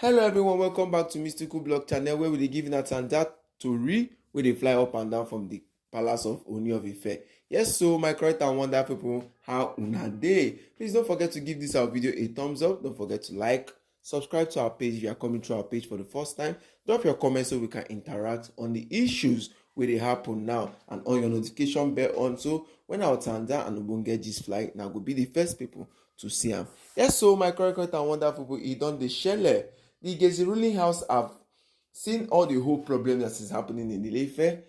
Hello everyone, welcome back to Mystical Blog channel where we dey give that and that tori wey dey fly up and down from the palace of Ooni of Ife. Yes, so my correct and wonderful people, how una dey? Please don't forget to give this our video a thumbs up. Don't forget to like, subscribe to our page if you are coming to our page for the first time. Drop your comments so we can interact on the issues wey dey happen now and on your notification bell on so when our tanda and ogbonge gist fly, now go be the first people to see am. Yes, so my correct and wonderful people, e don dey shele. The Gesis ruling house have seen all the whole problem that is happening in Ile-Ife.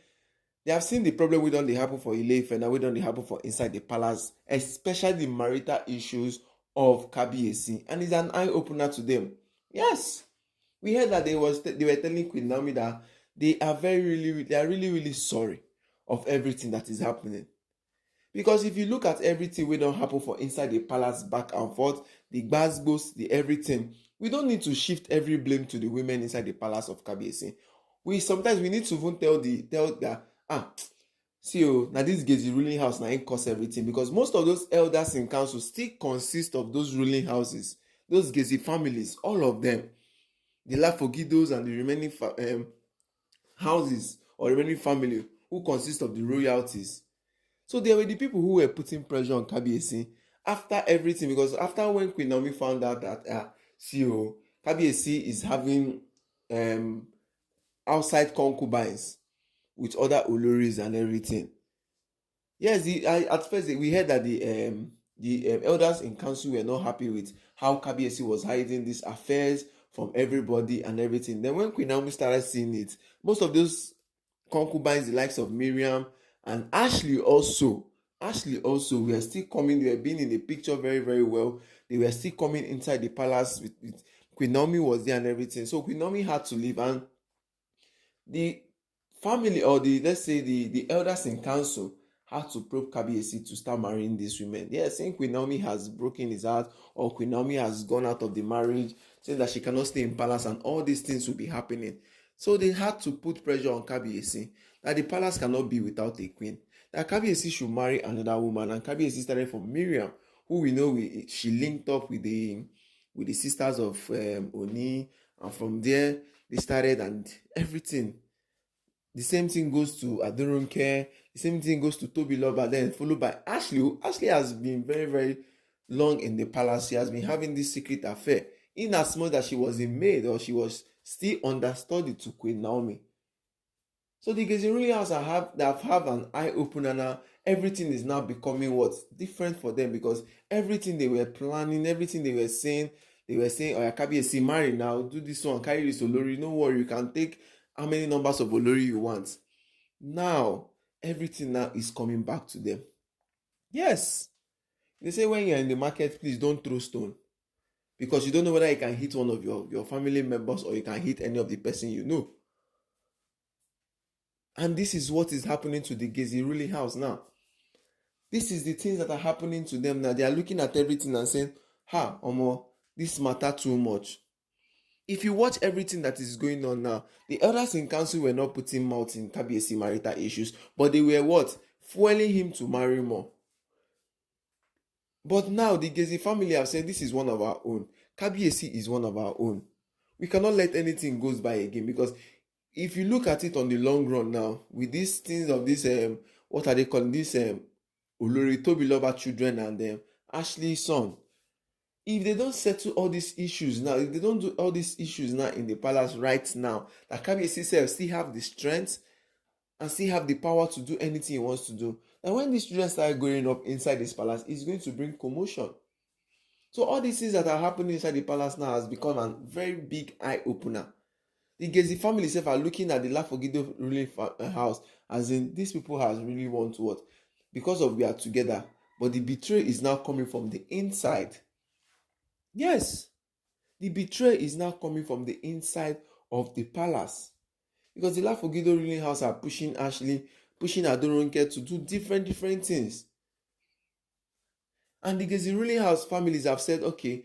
They have seen the problem wey don dey happen for Ile-Ife now wey don dey happen for inside the palace, especially the marital issues of Kabiyesi, and it's an eye opener to them. Yes, we heard that they were telling Queen Naomi that they are really sorry of everything that is happening. Because if you look at everything wey don happen for inside the palace back and forth, the gbasgbos, the everything, we don't need to shift every blame to the women inside the palace of Kabiyesi. Sometimes we need to even tell that now this Gesis ruling house now it cause everything, because most of those elders in council still consist of those ruling houses, those Gesis families, all of them, the Lafogidos and the remaining houses or remaining family who consist of the royalties. So they were the people who were putting pressure on Kabiyesi after everything, because after when Queen Naomi found out that Kabiyesi is having outside concubines with other Oloris and everything. Yes, at first we heard that the elders in council were not happy with how Kabiyesi was hiding these affairs from everybody and everything. Then when Queen Naomi started seeing it, most of those concubines, the likes of Miriam and Ashley also were still coming. They were being in the picture very well. They were still coming inside the palace with Queen Naomi was there and everything. So Queen Naomi had to leave, and the family, or let's say the elders in council, had to probe Kabiyesi to start marrying these women. Yes, saying Queen Naomi has broken his heart, or Queen Naomi has gone out of the marriage, saying that she cannot stay in palace, and all these things will be happening. So they had to put pressure on Kabiyesi that the palace cannot be without a queen, that Kabiyesi should marry another woman. And Kabiyesi started from Miriam, who we know she linked up with the sisters of Ooni, and from there they started, and everything. The same thing goes to Adorunke, the same thing goes to Tobiloba, then followed by Ashley. Ashley has been very long in the palace. She has been having this secret affair, in as much that she was a maid, or she was still understudy to Queen Naomi. So the Gesis ruling house have an eye opener now. Everything is now becoming different for them, because everything they were planning, everything they were saying, oh, Kabiyesi, marry now, do this one, carry this Olori, no worry, you can take how many numbers of Olori you want. Now everything now is coming back to them. Yes, they say when you're in the market, please don't throw stone, because you don't know whether you can hit one of your family members, or you can hit any of the person you know. And this is what is happening to the Gesis ruling house now. This is the things that are happening to them now. They are looking at everything and saying, Omo, this matter too much. If you watch everything that is going on now, the elders in council were not putting mouth in Kabiyesi marital issues, but they were fueling him to marry more. But now the Gesis family have said, this is one of our own. Kabiyesi is one of our own. We cannot let anything goes by again, because if you look at it on the long run now, with these things of this what are they calling this Olori Tobiloba children and Ashley's son, if they don't settle all these issues now, if they don't do all these issues now in the palace right now, that Kabiyesi self still have the strength and still have the power to do anything he wants to do, and when these children start growing up inside this palace, it's going to bring commotion. So all these things that are happening inside the palace now has become a very big eye opener. The Gesis family itself are looking at the Lafogido ruling house as in, these people has really want what? Because of we are together, but the betrayal is now coming from the inside. Yes, the betrayal is now coming from the inside of the palace, because the Lafogido ruling house are pushing Ashley, pushing Adorunke to do different things. And the Gesis ruling house families have said, okay,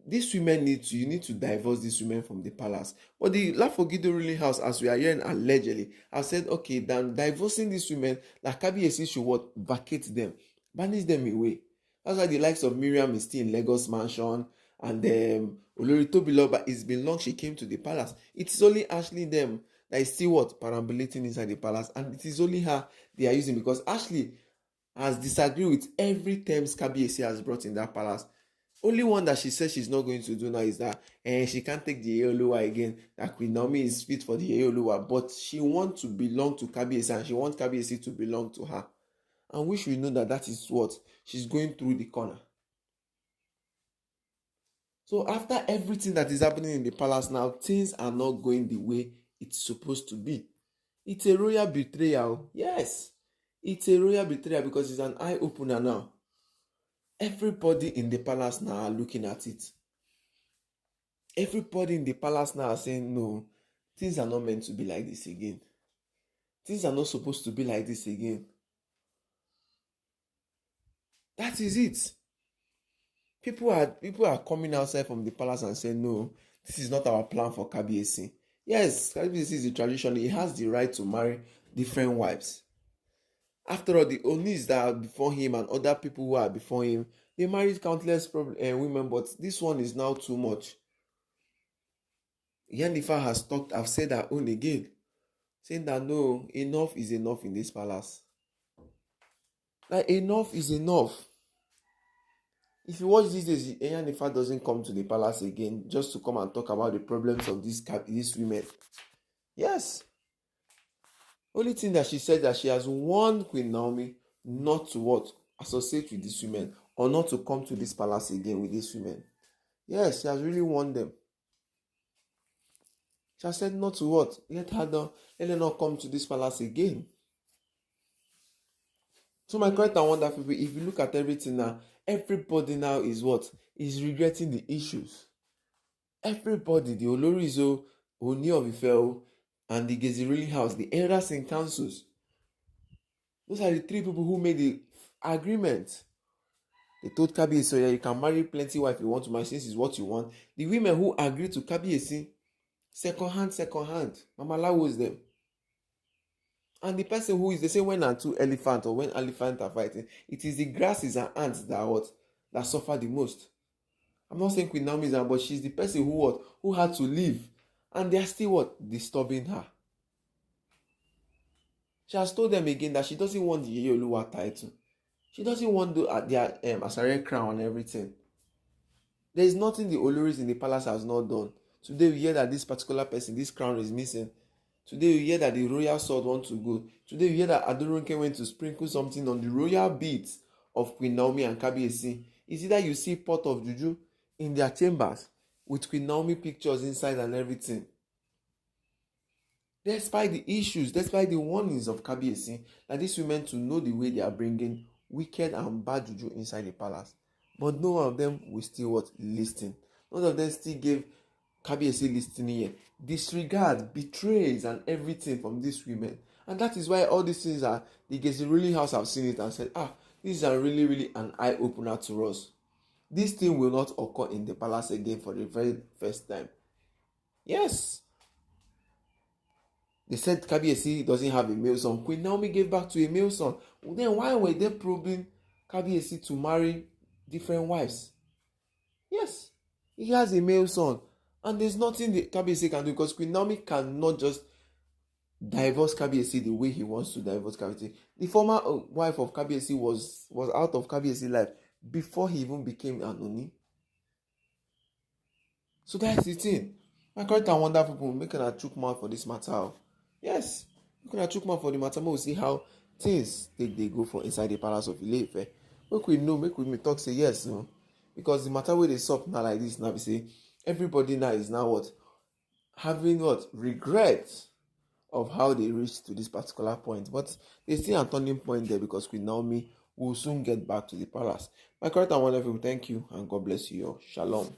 these women you need to divorce these women from the palace. But the Lafogido ruling house, as we are hearing allegedly, have said, okay, then divorcing these women, like Kabiyesi should vacate them, banish them away. That's why the likes of Miriam is still in Lagos mansion, and Olori Tobiloba, it's been long she came to the palace. It is only Ashley them that is still what perambulating inside the palace, and it is only her they are using because Ashley has disagreed with every terms Kabiyesi has brought in that palace. Only one that she says she's not going to do now is that she can't take the Yeye again, that Queen Naomi is fit for the Yeye, but she wants to belong to Kabiyesi and she wants Kabiyesi to belong to her. And we should know that that is what she's going through the corner. So after everything that is happening in the palace now, things are not going the way it's supposed to be. It's a royal betrayal. Yes, it's a royal betrayal because it's an eye-opener now. Everybody in the palace now are looking at it. Everybody in the palace now are saying, no, things are not meant to be like this again. Things are not supposed to be like this again. That is it. People are coming outside from the palace and saying, no, this is not our plan for Kabiyesi. Yes, Kabiyesi is the tradition. He has the right to marry different wives. After all, the Oonis that are before him and other people who are before him, they married countless women, but this one is now too much. Yanifa has said her own again, saying that no, enough is enough in this palace. Like, enough is enough. If you watch these days, Yanifa doesn't come to the palace again just to come and talk about the problems of these women. Yes. Only thing that she said that she has warned Queen Naomi not to what? Associate with these women or not to come to this palace again with these women. Yes, she has really warned them. She has said not to what? Let her not come to this palace again. So my correct and wonderful people, if you look at everything now, everybody now is what? Is regretting the issues. Everybody, the Oloris, Ooni of Ife, and the Gesis ruling house, the elders in councils. Those are the three people who made the agreement. They told Kabiyesi, yeah, you can marry plenty wife you want to marry since it's what you want. The women who agreed to Kabiyesi, second hand, Mama Lawo's them. And the person who is, they say when are two elephants or when elephants are fighting, it is the grasses and ants that suffer the most. I'm not saying Queen Naomi is her, but she's the person who had to leave. And they are still disturbing her. She has told them again that she doesn't want the Yeye title. She doesn't want their Asare crown and everything. There is nothing the Oloris in the palace has not done. Today we hear that this particular person, this crown is missing. Today we hear that the royal sword wants to go. Today we hear that Adoronke went to sprinkle something on the royal beads of Queen Naomi and Kabiyesi. Is it that you see pot of juju in their chambers with Queen Naomi pictures inside and everything? Despite the issues, despite the warnings of Kabiyesi, that these women to know the way they are bringing wicked and bad juju inside the palace. But no one of them will still listen. None of them still gave Kabiyesi listening here. Disregard, betrays and everything from these women. And that is why all these things are, the Gesis ruling house have seen it and said, these are really, really an eye-opener to us. This thing will not occur in the palace again for the very first time. Yes. They said Kabiyesi doesn't have a male son. Queen Naomi gave back to a male son. Then why were they probing Kabiyesi to marry different wives? Yes. He has a male son. And there's nothing that Kabiyesi can do because Queen Naomi cannot just divorce Kabiyesi the way he wants to divorce Kabiyesi. The former wife of Kabiyesi was out of Kabiyesi's life before he even became an Ooni. So that's the thing. My correct and wonderful people making a chook mouth for this matter. Yes, making a chook mouth for the matter. We'll see how things they go for inside the palace of Ile-Ife. Make we talk say yes, no. Because the matter where they sup now like this now, we say everybody now is now having regret of how they reached to this particular point. But there's still a turning point there because Queen Naomi will soon get back to the palace. My correct and wonderful people, thank you and God bless you all. Shalom.